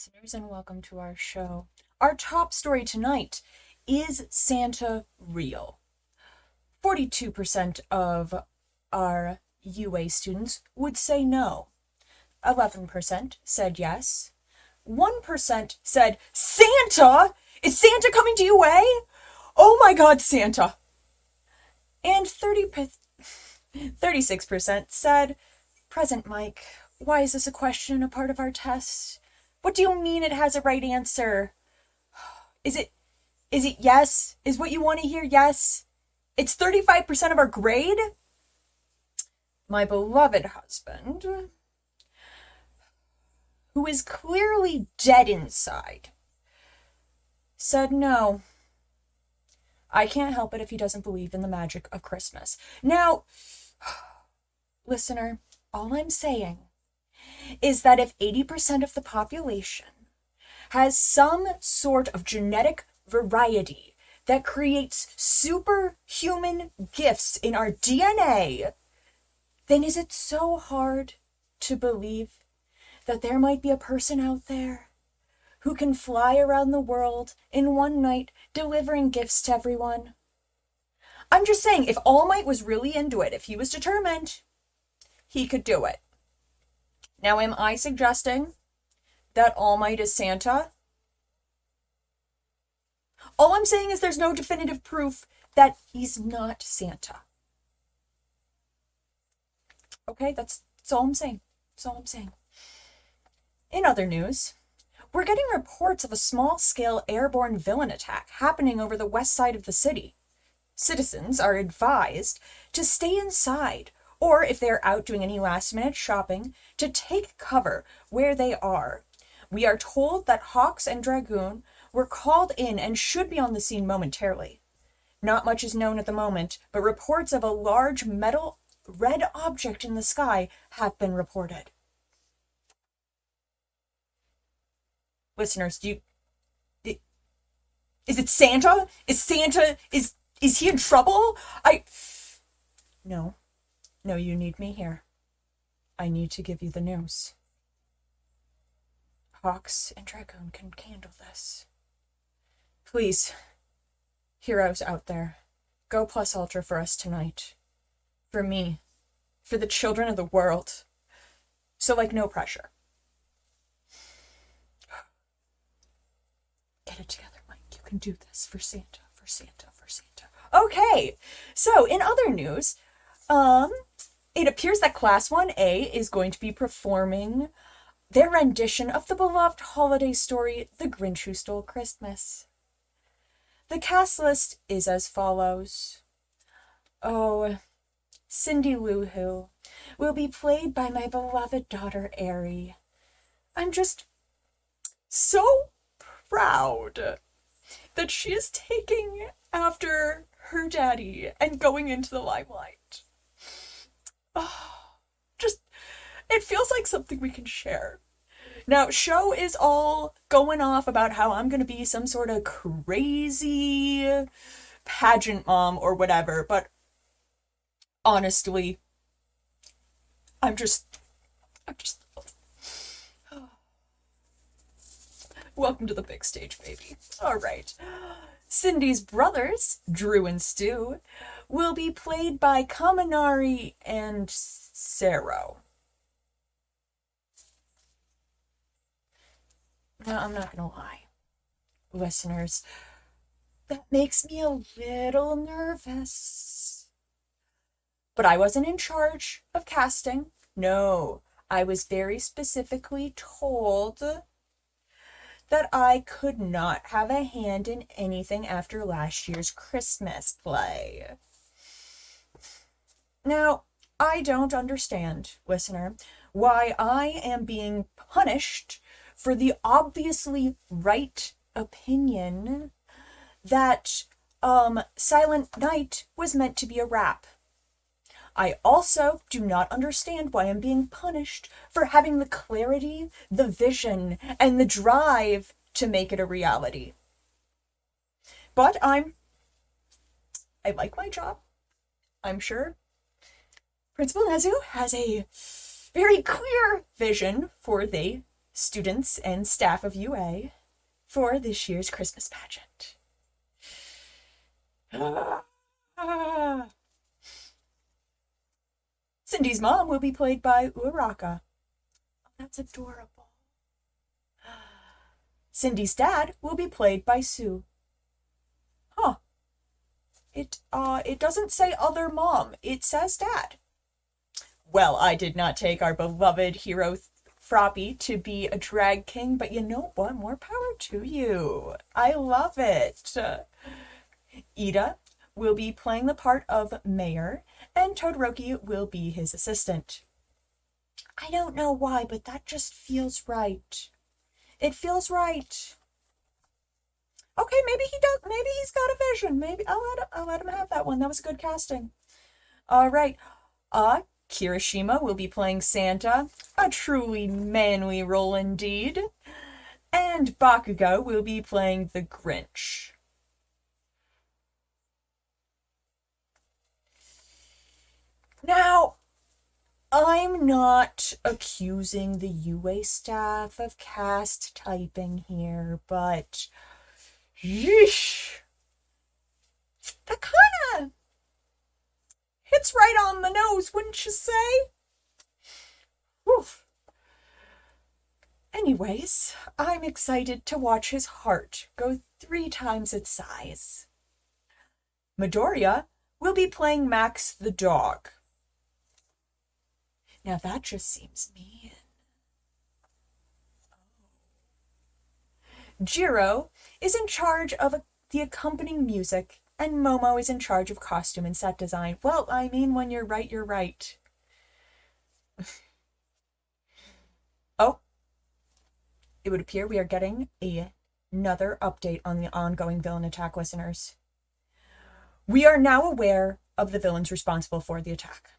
Listeners, and welcome to our show. Our top story tonight is Santa real? 42% of our UA students would say no. 11% said yes. 1% said, Santa? Is Santa coming to UA? Oh my god, Santa. And 36% said, Present Mike, why is this a question, a part of our test? What do you mean it has a right answer? Is it yes? Is what you want to hear yes? It's 35% of our grade? My beloved husband, who is clearly dead inside, said no. I can't help it if he doesn't believe in the magic of Christmas. Now, listener, all I'm saying is that if 80% of the population has some sort of genetic variety that creates superhuman gifts in our DNA, then is it so hard to believe that there might be a person out there who can fly around the world in one night delivering gifts to everyone? I'm just saying, if All Might was really into it, if he was determined, he could do it. Now, am I suggesting that All Might is Santa? All I'm saying is there's no definitive proof that he's not Santa. Okay, that's all I'm saying. That's all I'm saying. In other news, we're getting reports of a small-scale airborne villain attack happening over the west side of the city. Citizens are advised to stay inside, or if they're out doing any last-minute shopping, to take cover where they are. We are told that Hawks and Dragoon were called in and should be on the scene momentarily. Not much is known at the moment, but reports of a large metal red object in the sky have been reported. Listeners, is it Santa? Is he in trouble? No, you need me here. I need to give you the news. Hawks and Dragoon can handle this. Please, heroes out there, go plus ultra for us tonight. For me. For the children of the world. So, no pressure. Get it together, Mike. You can do this for Santa, for Santa, for Santa. Okay, so in other news, it appears that Class 1A is going to be performing their rendition of the beloved holiday story, The Grinch Who Stole Christmas. The cast list is as follows. Cindy Lou Who will be played by my beloved daughter, Ari. I'm just so proud that she is taking after her daddy and going into the limelight. It feels like something we can share. Now, show is all going off about how I'm going to be some sort of crazy pageant mom or whatever, but honestly, I'm just welcome to the big stage, baby. All right. Cindy's brothers, Drew and Stu, will be played by Kaminari and Sero. Now, I'm not gonna lie, listeners, that makes me a little nervous. But I wasn't in charge of casting. No, I was very specifically told that I could not have a hand in anything after last year's Christmas play. Now, I don't understand, listener, why I am being punished for the obviously right opinion that Silent Night was meant to be a rap. I also do not understand why I'm being punished for having the clarity, the vision, and the drive to make it a reality. But I like my job. I'm sure Principal Nezu has a very clear vision for the students and staff of UA for this year's Christmas pageant. Cindy's mom will be played by Uraka. Oh, that's adorable. Cindy's dad will be played by Sue. Huh. It doesn't say other mom. It says dad. Well, I did not take our beloved hero Froppy to be a drag king, but you know what? More power to you. I love it. Ida will be playing the part of Mayor, and Todoroki will be his assistant. I don't know why, but that just feels right. It feels right. Okay, maybe he does. Maybe he's got a vision. Maybe I'll let him have that one. That was good casting. All right. Kirishima will be playing Santa, a truly manly role indeed. And Bakugo will be playing the Grinch. Now, I'm not accusing the UA staff of cast typing here, but yeesh, that kind of hits right on the nose, wouldn't you say? Oof. Anyways, I'm excited to watch his heart go 3 times its size. Midoriya will be playing Max the dog. Now that just seems mean. Jiro is in charge of the accompanying music, and Momo is in charge of costume and set design. Well, I mean, when you're right, you're right. Oh, it would appear we are getting another update on the ongoing villain attack, listeners. We are now aware of the villains responsible for the attack.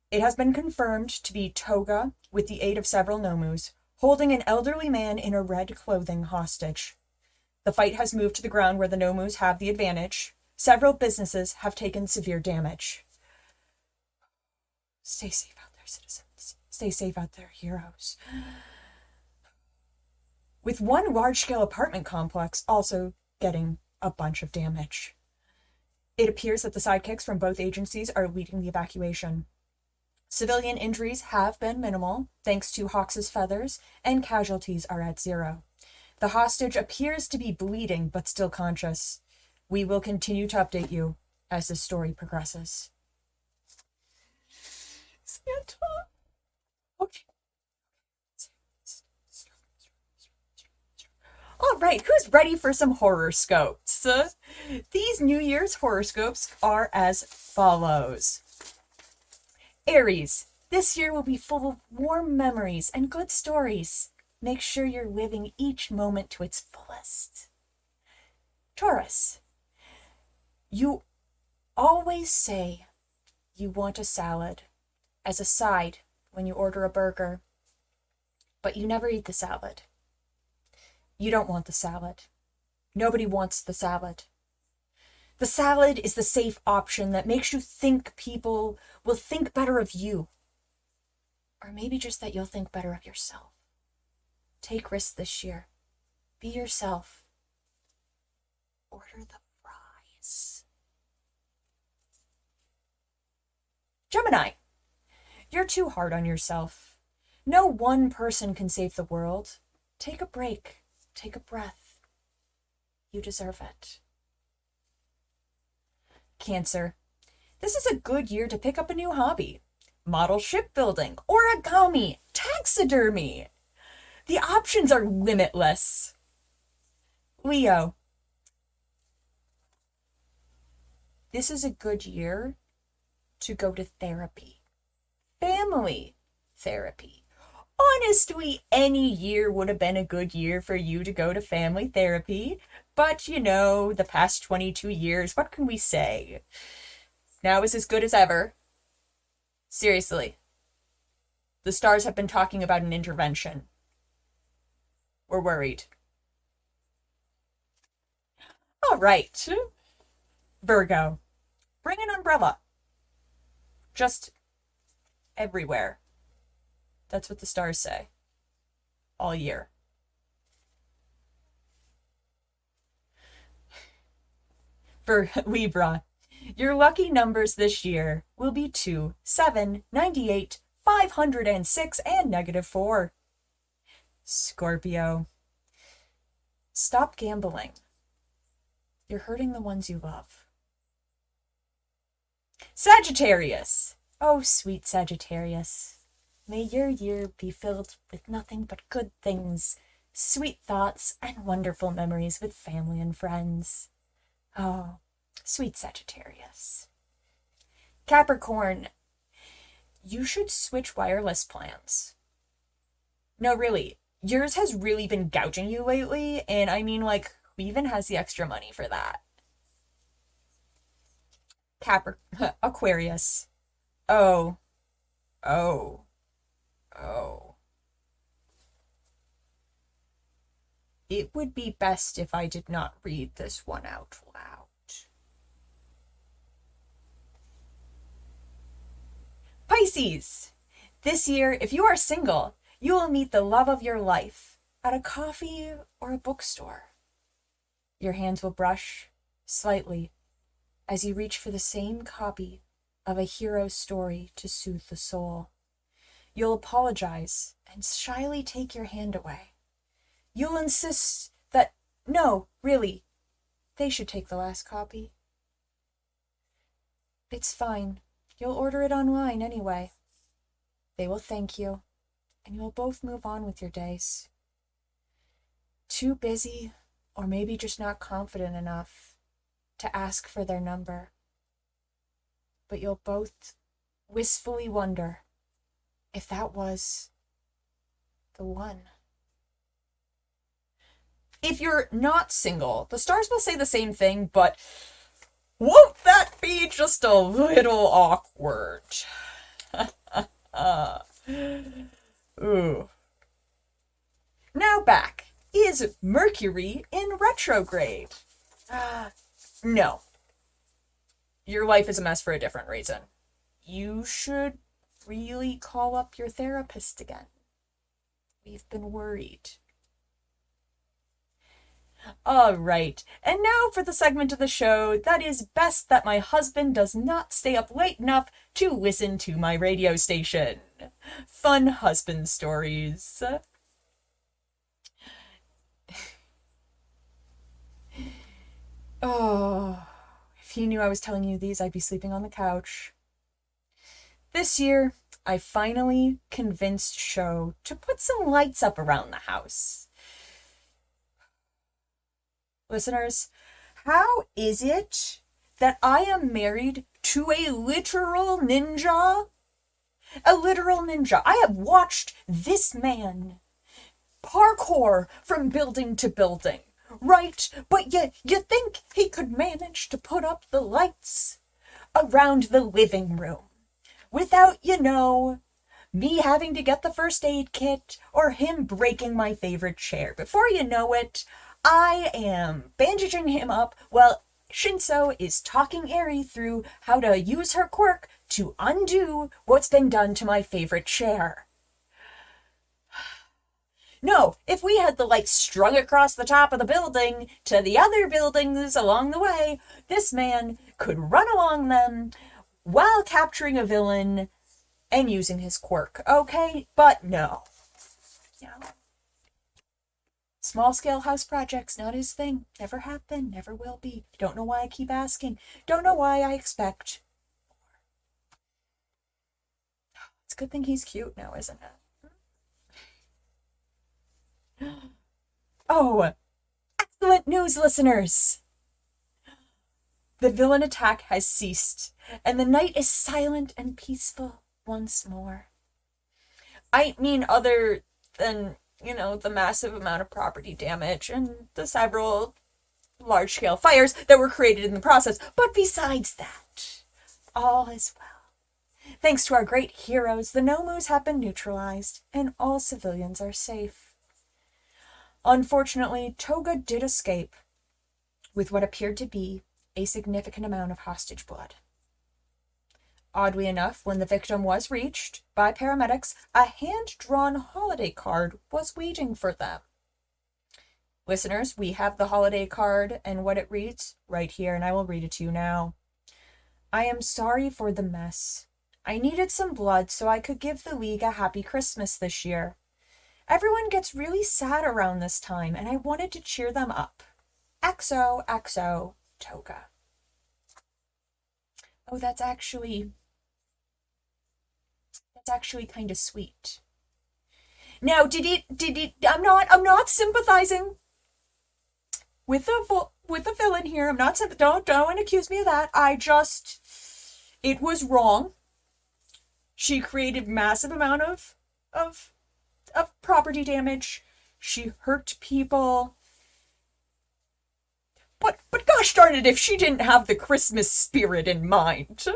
It has been confirmed to be Toga, with the aid of several Nomus, holding an elderly man in a red clothing hostage. The fight has moved to the ground where the Nomus have the advantage. Several businesses have taken severe damage. Stay safe out there, citizens. Stay safe out there, heroes. With one large-scale apartment complex also getting a bunch of damage. It appears that the sidekicks from both agencies are leading the evacuation. Civilian injuries have been minimal, thanks to Hawks' feathers, and casualties are at 0. The hostage appears to be bleeding, but still conscious. We will continue to update you as the story progresses. Santa. Okay. All right, who's ready for some horoscopes? These New Year's horoscopes are as follows. Aries, this year will be full of warm memories and good stories. Make sure you're living each moment to its fullest. Taurus, you always say you want a salad as a side when you order a burger, but you never eat the salad. You don't want the salad. Nobody wants the salad. The salad is the safe option that makes you think people will think better of you. Or maybe just that you'll think better of yourself. Take risks this year. Be yourself. Order the fries. Gemini, you're too hard on yourself. No one person can save the world. Take a break. Take a breath. You deserve it. Cancer, this is a good year to pick up a new hobby. Model shipbuilding, origami, taxidermy. The options are limitless. Leo, this is a good year to go to therapy. Family therapy. Honestly, any year would have been a good year for you to go to family therapy. But, you know, the past 22 years, what can we say? Now is as good as ever. Seriously. The stars have been talking about an intervention. We're worried. All right. Virgo, bring an umbrella. Just everywhere. That's what the stars say. all year. For Libra, your lucky numbers this year will be 2, 7, 98, 506, and -4. Scorpio, stop gambling. You're hurting the ones you love. Sagittarius, oh sweet Sagittarius, may your year be filled with nothing but good things, sweet thoughts, and wonderful memories with family and friends. Oh, sweet Sagittarius. Capricorn, you should switch wireless plans. No, really, yours has really been gouging you lately, and I mean, like, who even has the extra money for that? Aquarius. Oh, oh, oh. It would be best if I did not read this one out loud. Pisces! This year, if you are single, you will meet the love of your life at a coffee or a bookstore. Your hands will brush slightly as you reach for the same copy of a hero story to soothe the soul. You'll apologize and shyly take your hand away. You'll insist that, no, really, they should take the last copy. It's fine. You'll order it online anyway. They will thank you, and you'll both move on with your days. Too busy, or maybe just not confident enough to ask for their number. But you'll both wistfully wonder if that was the one. If you're not single, the stars will say the same thing, but won't that be just a little awkward? Ooh. Now back. Is Mercury in retrograde? No. Your life is a mess for a different reason. You should really call up your therapist again. We've been worried. All right, and now for the segment of the show that is best that my husband does not stay up late enough to listen to my radio station. Fun husband stories. Oh, if he knew I was telling you these, I'd be sleeping on the couch. This year, I finally convinced Sho to put some lights up around the house. Listeners, how is it that I am married to a literal ninja? A literal ninja. I have watched this man parkour from building to building, right? But you think he could manage to put up the lights around the living room without, me having to get the first aid kit or him breaking my favorite chair. Before you know it, I am bandaging him up while Shinso is talking Eri through how to use her quirk to undo what's been done to my favorite chair. No, if we had the lights strung across the top of the building to the other buildings along the way, this man could run along them while capturing a villain and using his quirk, okay? But no. Small-scale house projects, not his thing. Never have been, never will be. Don't know why I keep asking. Don't know why I expect. It's a good thing he's cute now, isn't it? Oh, excellent news, listeners! The villain attack has ceased, and the night is silent and peaceful once more. I mean, other than the massive amount of property damage and the several large-scale fires that were created in the process. But besides that, all is well. Thanks to our great heroes, the Nomus have been neutralized, and all civilians are safe. Unfortunately, Toga did escape with what appeared to be a significant amount of hostage blood. Oddly enough, when the victim was reached by paramedics, a hand-drawn holiday card was waiting for them. Listeners, we have the holiday card and what it reads right here, and I will read it to you now. I am sorry for the mess. I needed some blood so I could give the league a happy Christmas this year. Everyone gets really sad around this time, and I wanted to cheer them up. XOXO Toga. Oh, that's actually kind of sweet. Now, I'm not sympathizing with the villain here. I'm not, don't accuse me of that. It was wrong. She created massive amount of property damage. She hurt people. But gosh darn it, if she didn't have the Christmas spirit in mind.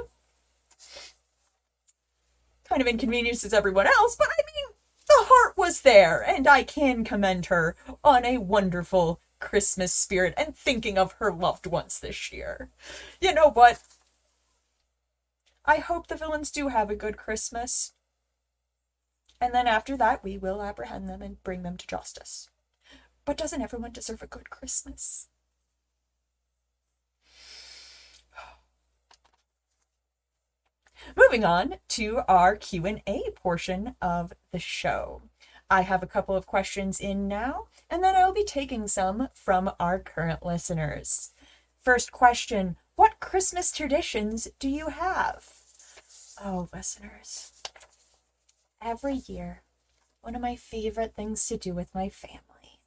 Kind of inconveniences everyone else, but I mean, the heart was there, and I can commend her on a wonderful Christmas spirit and thinking of her loved ones this year. You know what? I hope the villains do have a good Christmas. And then after that, we will apprehend them and bring them to justice. But doesn't everyone deserve a good Christmas? Moving on to our Q&A portion of the show. I have a couple of questions in now, and then I will be taking some from our current listeners. First question, what Christmas traditions do you have? Oh, listeners. Every year, one of my favorite things to do with my family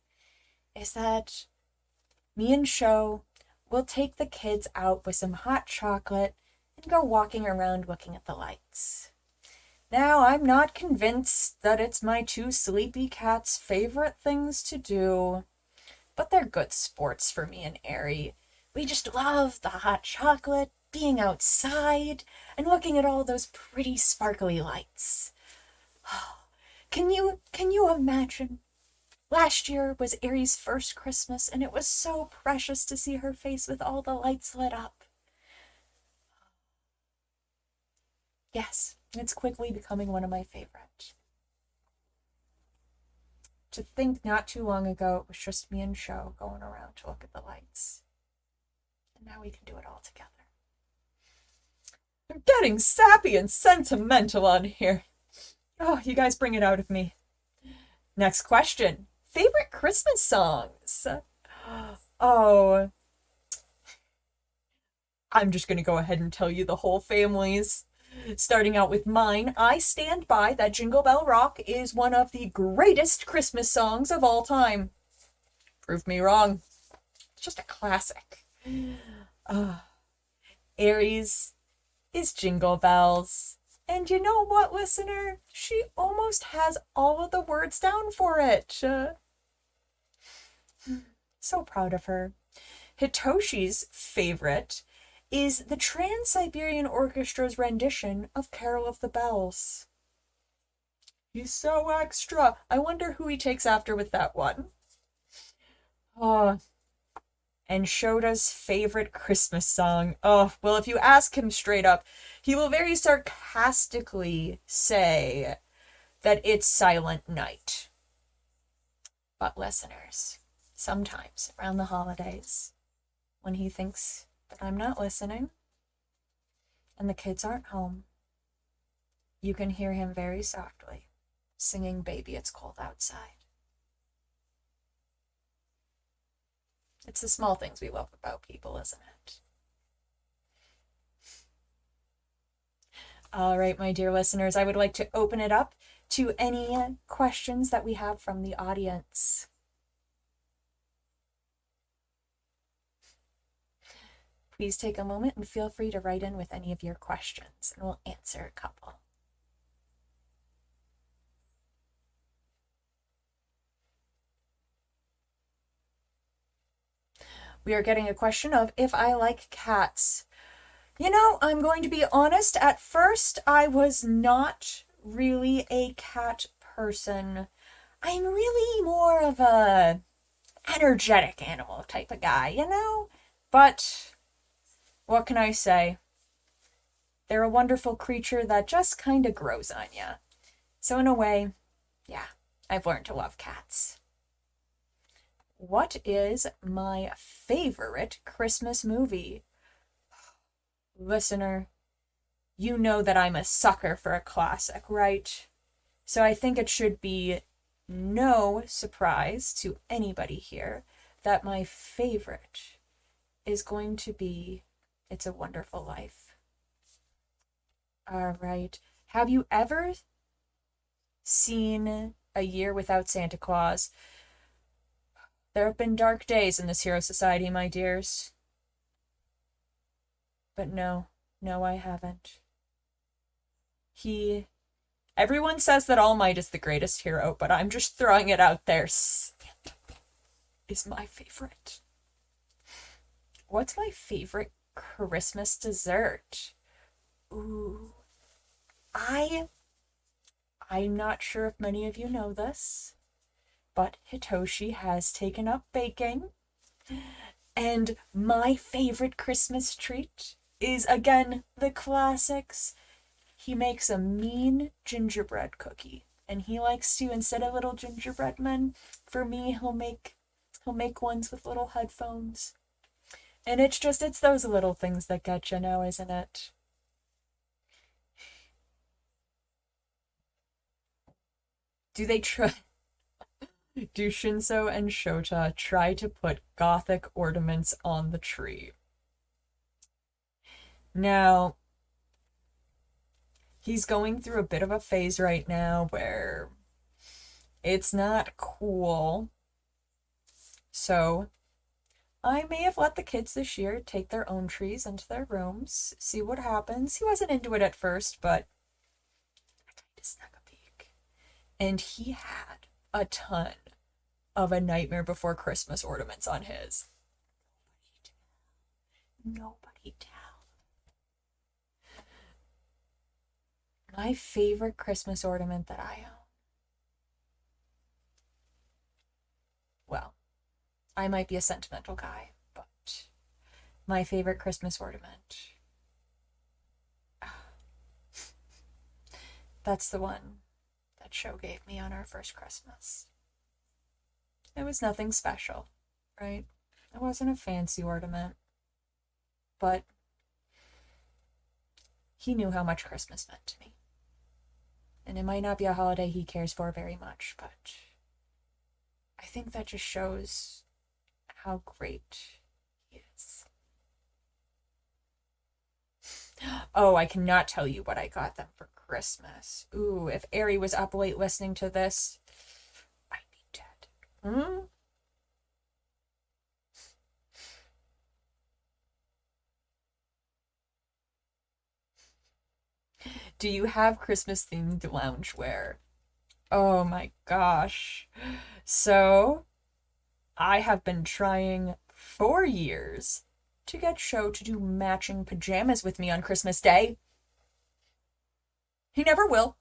is that me and Sho will take the kids out with some hot chocolate and go walking around looking at the lights. Now, I'm not convinced that it's my two sleepy cats' favorite things to do, but they're good sports for me and Ari. We just love the hot chocolate, being outside, and looking at all those pretty sparkly lights. Can you imagine? Last year was Ari's first Christmas, and it was so precious to see her face with all the lights lit up. Yes, it's quickly becoming one of my favorites. To think not too long ago, it was just me and Sho going around to look at the lights. And now we can do it all together. I'm getting sappy and sentimental on here. Oh, you guys bring it out of me. Next question. Favorite Christmas songs? Oh, I'm just going to go ahead and tell you the whole family's. Starting out with mine, I stand by that Jingle Bell Rock is one of the greatest Christmas songs of all time. Prove me wrong. It's just a classic. Aries is Jingle Bells. And you know what, listener? She almost has all of the words down for it. So proud of her. Hitoshi's favorite is the Trans-Siberian Orchestra's rendition of Carol of the Bells. He's so extra. I wonder who he takes after with that one. Oh, and Shoda's favorite Christmas song. Oh, well, if you ask him straight up, he will very sarcastically say that it's Silent Night. But listeners, sometimes around the holidays, when he thinks that I'm not listening and the kids aren't home, you can hear him very softly singing Baby It's Cold Outside. It's the small things we love about people, isn't it? All right, my dear listeners, I would like to open it up to any questions that we have from the audience. Please take a moment and feel free to write in with any of your questions, and we'll answer a couple. We are getting a question of if I like cats. You know, I'm going to be honest, at first I was not really a cat person. I'm really more of a energetic animal type of guy, you know? But what can I say? they're a wonderful creature that just kind of grows on you. So in a way, yeah, I've learned to love cats. What is my favorite Christmas movie? Listener, you know that I'm a sucker for a classic, right? So I think it should be no surprise to anybody here that my favorite is going to be It's a Wonderful Life. All right. Have you ever seen A Year Without Santa Claus? There have been dark days in this hero society, my dears. But no, I haven't. Everyone says that All Might is the greatest hero, but I'm just throwing it out there. Santa is my favorite. What's my favorite Christmas dessert? Ooh. I'm not sure if many of you know this, but Hitoshi has taken up baking. And my favorite Christmas treat is, again, the classics. He makes a mean gingerbread cookie. And he likes to, instead of little gingerbread men, for me, he'll make ones with little headphones. And it's those little things that get you now, isn't it? Do Shinso and Shota try to put gothic ornaments on the tree? Now, he's going through a bit of a phase right now where it's not cool. So, I may have let the kids this year take their own trees into their rooms, see what happens. He wasn't into it at first, but I kind of snuck a peek. And he had a ton of A Nightmare Before Christmas ornaments on his. Nobody tell. My favorite Christmas ornament that I own. Well, I might be a sentimental guy, but my favorite Christmas ornament. That's the one that Sho gave me on our first Christmas. It was nothing special, right? It wasn't a fancy ornament, but he knew how much Christmas meant to me. And it might not be a holiday he cares for very much, but I think that just shows how great he is. Oh, I cannot tell you what I got them for Christmas. Ooh, if Ari was up late listening to this, I'd be dead. Do you have Christmas themed loungewear? Oh my gosh. So, I have been trying for years to get Sho to do matching pajamas with me on Christmas Day. He never will.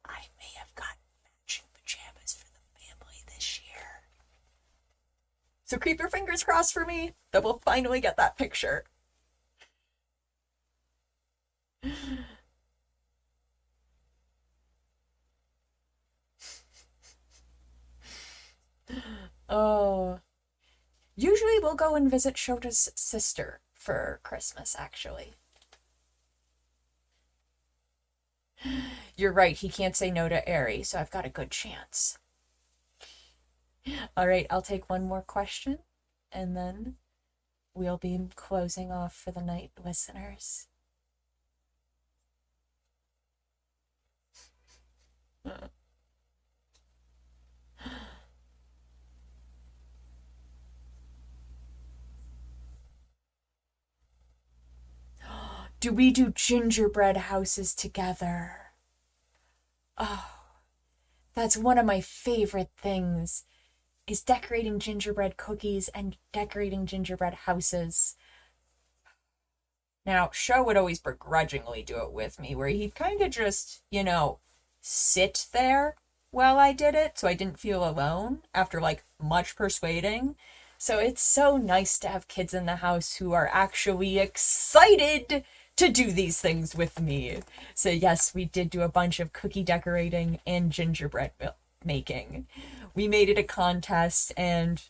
I may have gotten matching pajamas for the family this year. So keep your fingers crossed for me that we'll finally get that picture. Oh. Usually we'll go and visit Shota's sister for Christmas, actually. You're right, he can't say no to Ari, so I've got a good chance. All right, I'll take one more question, and then we'll be closing off for the night, listeners. Do we do gingerbread houses together? Oh, that's one of my favorite things, is decorating gingerbread cookies and decorating gingerbread houses. Now, Sho would always begrudgingly do it with me, where he'd kind of just, sit there while I did it, so I didn't feel alone after, much persuading. So it's so nice to have kids in the house who are actually excited to do these things with me. So yes, we did do a bunch of cookie decorating and gingerbread making. We made it a contest, and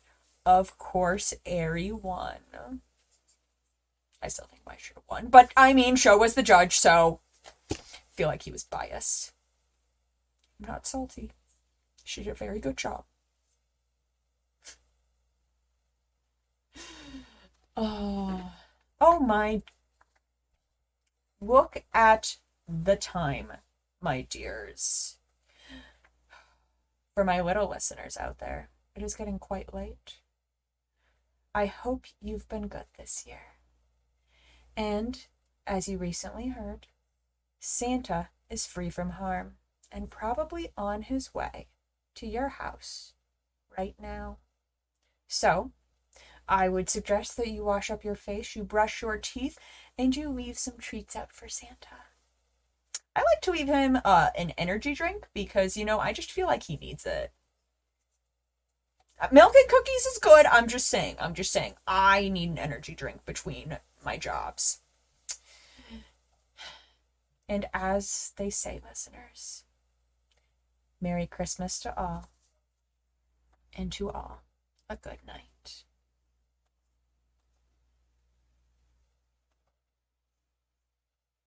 of course, Ari won. I still think I should have won, but I mean, Sho was the judge, so I feel like he was biased. I'm not salty. She did a very good job. Oh my. Look at the time, my dears. For my little listeners out there, it is getting quite late. I hope you've been good this year. And, as you recently heard, Santa is free from harm and probably on his way to your house right now. So, I would suggest that you wash up your face, you brush your teeth, and you leave some treats out for Santa. I like to leave him an energy drink because, I just feel like he needs it. Milk and cookies is good. I'm just saying. I need an energy drink between my jobs. And as they say, listeners, Merry Christmas to all, and to all, a good night.